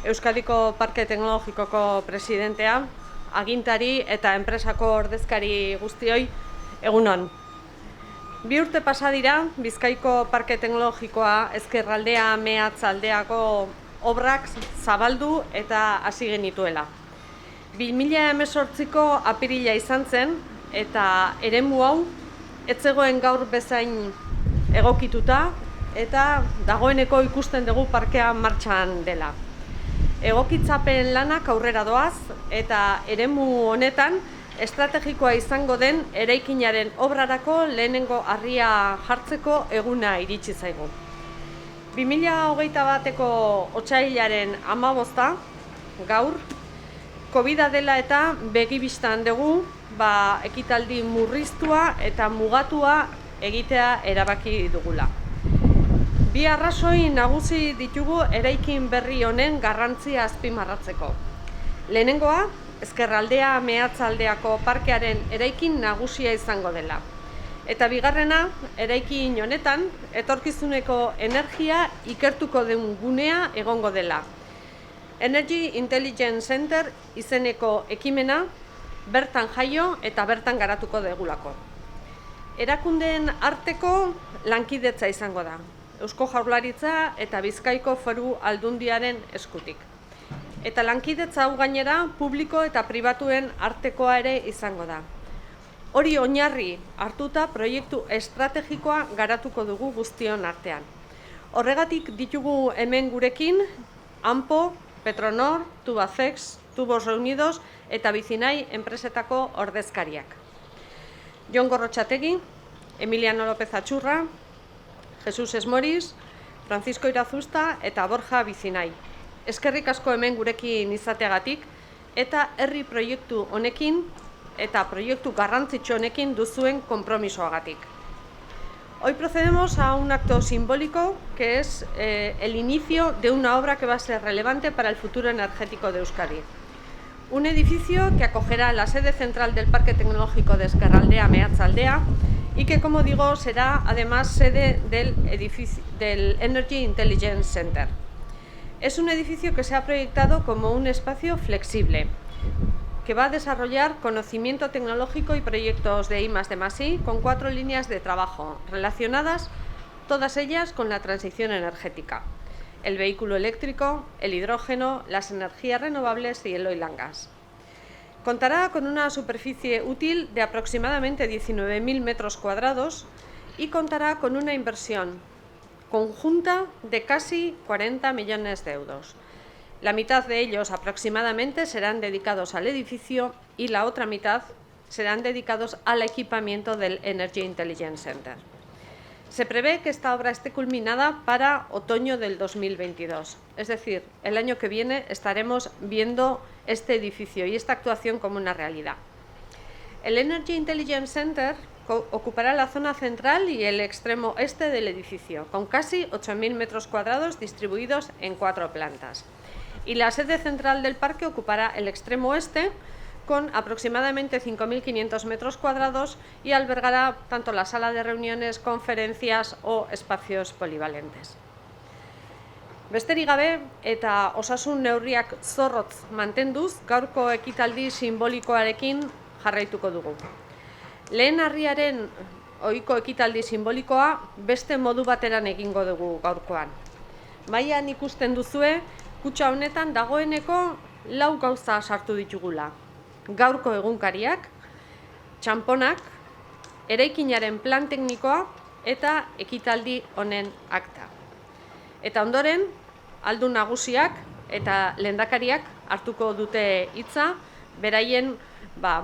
Euskadiko Parke Teknologikoko presidentea, agintari eta enpresako ordezkari guztioi, egunon. 2 urte pasa dira, Bizkaiko Parke Teknologikoa Ezkerraldea Meatzaldeako obrak zabaldu eta hasi genituela. 2018ko apirila izan zen eta eremu hau ez zegoen gaur bezain egokituta eta dagoeneko ikusten dugu parkea martxan dela. Egokitzapen lanak aurrera doaz eta eremu honetan estrategikoa izango den eraikinaren obrarako lehenengo harria jartzeko eguna iritsi zaigu. 2021ko otsailaren 15 gaur, Covida dela eta begibistan dugu, ekitaldi murriztua eta mugatua egitea erabaki dugula. 2 arrazoi nagusi ditugu eraikin berri honen garrantzia azpimarratzeko. Lehenengoa, Ezkerraldea Meatzaldeako parkearen eraikin nagusia izango dela. Eta bigarrena, eraikin honetan, etorkizuneko energia ikertuko den gunea egongo dela. Energy Intelligence Center izeneko ekimena bertan jaio eta bertan garatuko degulako. Erakundeen arteko lankidetza izango da. Eusko Jaurlaritza eta Bizkaiko Foru Aldundiaren eskutik. Eta lankidetza hau gainera publiko eta pribatuen artekoa ere izango da. Hori oinarri hartuta proiektu estrategikoa garatuko dugu guztion artean. Horregatik ditugu hemen gurekin AMPO, Petronor, Tubacex, Tubos Reunidos eta Vicinay enpresetako ordezkariak. Jon Gorrotxategi, Emiliano López Atxurra, Jesus Esmoriz, Francisco Irazusta eta Borja Vicinay. Eskerrik asko hemen gurekin izateagatik eta herri proiektu honekin eta proiektu garrantzitsu honekin duzuen konpromisoagatik. Hoy procedemos a un acto simbólico que es el inicio de una obra que va a ser relevante para el futuro energético de Euskadi. Un edificio que acogerá la sede central del Parque Tecnológico de Ezkerraldea Meatzaldea y que, como digo, será además sede del Energy Intelligence Center. Es un edificio que se ha proyectado como un espacio flexible, que va a desarrollar conocimiento tecnológico y proyectos de I+D+I con 4 líneas de trabajo relacionadas, todas ellas con la transición energética: el vehículo eléctrico, el hidrógeno, las energías renovables y el oil and gas. Contará con una superficie útil de aproximadamente 19.000 metros cuadrados y contará con una inversión conjunta de casi 40 millones de euros. La mitad de ellos aproximadamente serán dedicados al edificio y la otra mitad serán dedicados al equipamiento del Energy Intelligence Center. Se prevé que esta obra esté culminada para otoño del 2022, es decir, el año que viene estaremos viendo este edificio y esta actuación como una realidad. El Energy Intelligence Center ocupará la zona central y el extremo este del edificio, con casi 8.000 metros cuadrados distribuidos en 4 plantas. Y la sede central del parque ocupará el extremo oeste, con aproximadamente 5.500 metros cuadrados y albergará tanto la sala de reuniones, conferencias o espacios polivalentes. Besterik gabe eta osasun neurriak zorrotz mantenduz, gaurko ekitaldi simbolikoarekin jarraituko dugu. Lehen harriaren ohiko ekitaldi simbolikoa beste modu bateran egingo dugu gaurkoan. Mailan ikusten duzue, kutxa honetan dagoeneko 4 gauza sartu ditugula. Gaurko egunkariak, txanponak, eraikinaren plan teknikoa eta ekitaldi honen akta. Eta ondoren, aldun nagusiak eta lehendakariak hartuko dute hitza, beraien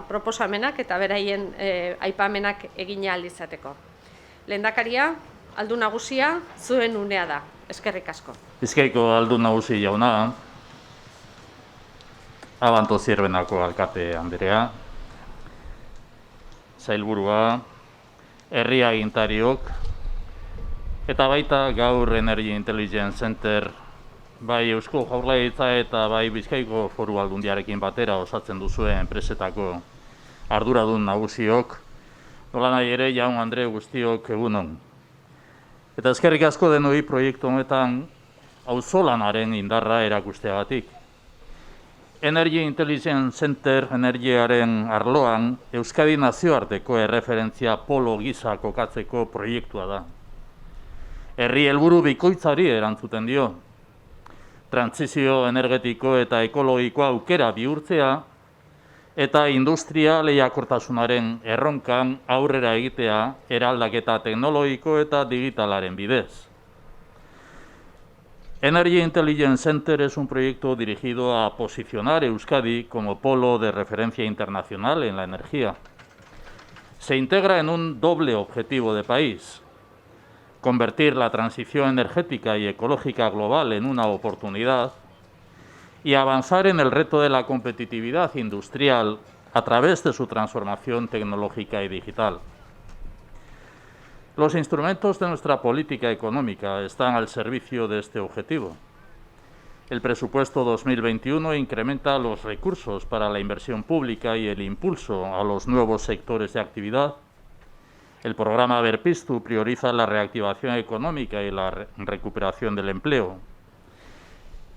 proposamenak eta beraien aipamenak egin ahal izateko. Lehendakaria, Aldun Nagusia, zuen unea da. Eskerrik asko. Bizkaiko Aldun Nagusi jauna, Abanto Zierbenako alkate Andrea, sailburua, herri agintariok, eta baita gaur Energy Intelligence Center bai Eusko Jaurlaritza eta bai Bizkaiko Foru Aldundiarekin batera osatzen duzuen enpresetako arduradun nagusiok, nolanahi ere jaun Andre guztiok egunon. Eta eskerrik asko denoi proiektu honetan auzolanaren indarra erakusteagatik. Energy Intelligence Center energiaren arloan Euskadi nazioarteko erreferentzia polo gisa kokatzeko proiektua da. Herri helburu bikoitzari erantzuten dio. Trantsizio energetiko eta ekologikoa aukera bihurtzea eta industria lehiakortasunaren erronkan aurrera egitea eraldaketa teknologiko eta digitalaren bidez. Energy Intelligence Center es un proyecto dirigido a posicionar Euskadi como polo de referencia internacional en la energía. Se integra en un doble objetivo de país: convertir la transición energética y ecológica global en una oportunidad y avanzar en el reto de la competitividad industrial a través de su transformación tecnológica y digital. Los instrumentos de nuestra política económica están al servicio de este objetivo. El presupuesto 2021 incrementa los recursos para la inversión pública y el impulso a los nuevos sectores de actividad. El programa Berpiztu prioriza la reactivación económica y la recuperación del empleo.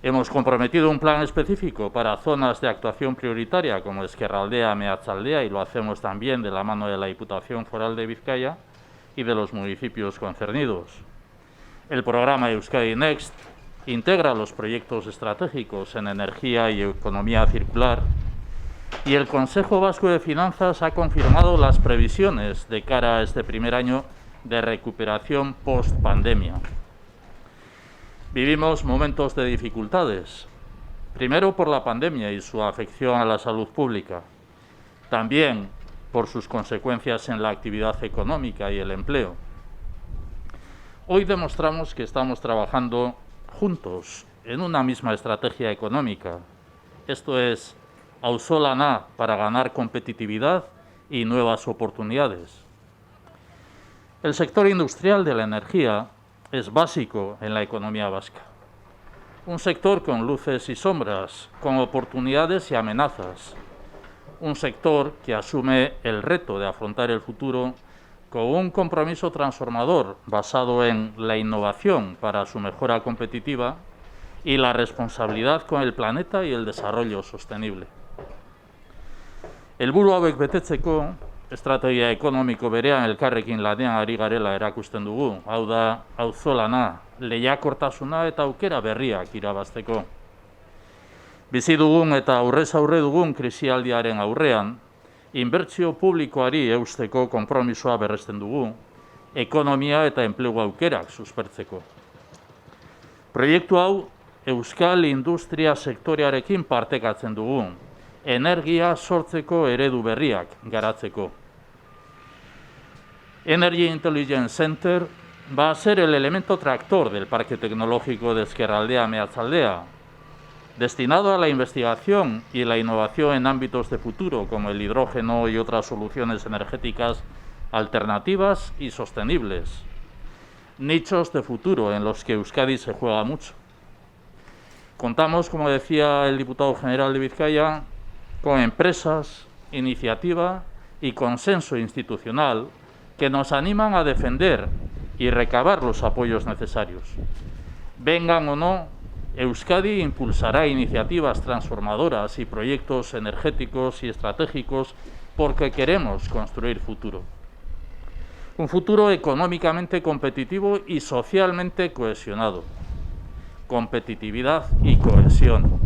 Hemos comprometido un plan específico para zonas de actuación prioritaria como Ezkerraldea, Meatzaldea, y lo hacemos también de la mano de la Diputación Foral de Vizcaya y de los municipios concernidos. El programa Euskadi Next integra los proyectos estratégicos en energía y economía circular, y el Consejo Vasco de Finanzas ha confirmado las previsiones de cara a este primer año de recuperación post-pandemia. Vivimos momentos de dificultades, primero por la pandemia y su afección a la salud pública, también por sus consecuencias en la actividad económica y el empleo. Hoy demostramos que estamos trabajando juntos en una misma estrategia económica, esto es, auzolana para ganar competitividad y nuevas oportunidades. El sector industrial de la energía es básico en la economía vasca. Un sector con luces y sombras, con oportunidades y amenazas. Un sector que asume el reto de afrontar el futuro con un compromiso transformador basado en la innovación para su mejora competitiva y la responsabilidad con el planeta y el desarrollo sostenible. Helburu hauek betetzeko, estrategia ekonomiko berean elkarrekin lanean ari garela erakusten dugu, hau da, auzolana, lehiakortasuna eta aukera berriak irabazteko. Bizi dugun eta aurrez aurre dugun krisialdiaren aurrean, inbertsio publikoari eusteko konpromisoa berresten dugu, ekonomia eta enplegu aukerak suspertzeko. Proiektu hau euskal industria sektorearekin partekatzen dugu, energia sortzeko eredu berriak garatzeko. Energy Intelligence Center va a ser el elemento tractor del Parque Tecnológico de Ezkerraldea-Meatzaldea, destinado a la investigación y la innovación en ámbitos de futuro como el hidrógeno y otras soluciones energéticas alternativas y sostenibles, nichos de futuro en los que Euskadi se juega mucho. Contamos, como decía el diputado general de Vizcaya, con empresas, iniciativa y consenso institucional que nos animan a defender y recabar los apoyos necesarios. Vengan o no, Euskadi impulsará iniciativas transformadoras y proyectos energéticos y estratégicos porque queremos construir futuro. Un futuro económicamente competitivo y socialmente cohesionado. Competitividad y cohesión.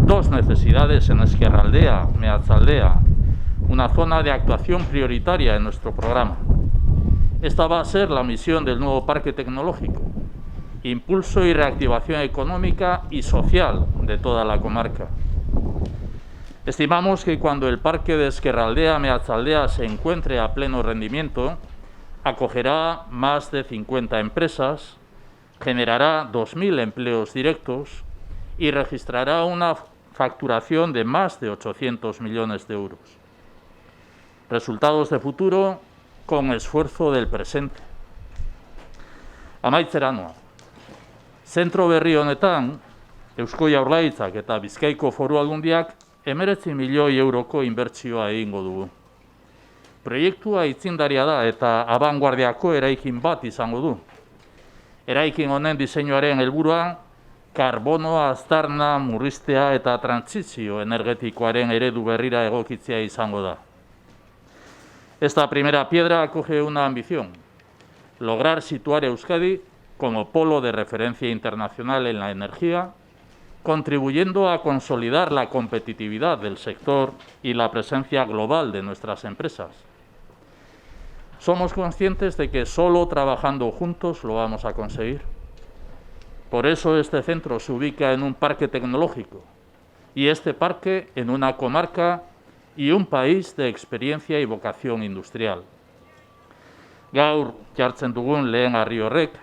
Dos necesidades en Ezkerraldea, Meatzaldea, una zona de actuación prioritaria en nuestro programa. Esta va a ser la misión del nuevo parque tecnológico, impulso y reactivación económica y social de toda la comarca. Estimamos que cuando el parque de Ezkerraldea-Meatzaldea se encuentre a pleno rendimiento, acogerá más de 50 empresas, generará 2.000 empleos directos y registrará una facturación de más de 800 millones de euros. Resultados de futuro con esfuerzo del presente. Amaitzera noa. Zentro berri honetan, Eusko Jaurlaritzak eta Bizkaiko Foru Aldundiak 19 milioi euroko inbertsioa egingo dugu. Proiektua aitzindaria da eta abanguardiako eraikin bat izango du. Eraikin honen diseinuaren helburua karbonoa aztarna murriztea eta trantsizio energetikoaren eredu berrira egokitzea izango da. Esta primera piedra acoge una ambición: lograr situar a Euskadi como polo de referencia internacional en la energía, contribuyendo a consolidar la competitividad del sector y la presencia global de nuestras empresas. Somos conscientes de que solo trabajando juntos lo vamos a conseguir. Por eso este centro se ubica en un parque tecnológico y este parque en una comarca y un país de experiencia y vocación industrial. Gaur jartzen dugun lehen harri horrek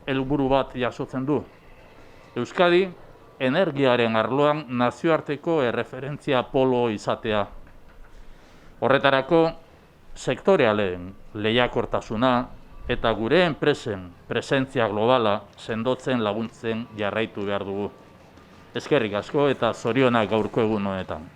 helburu bat jasotzen du: Euskadi energiaren arloan nazioarteko erreferentzia polo izatea. Horretarako sektorealen lehiakortasuna eta gure enpresen presentzia globala sendotzen laguntzen jarraitu behar dugu. Eskerrik asko eta zorionak gaurko egun honetan.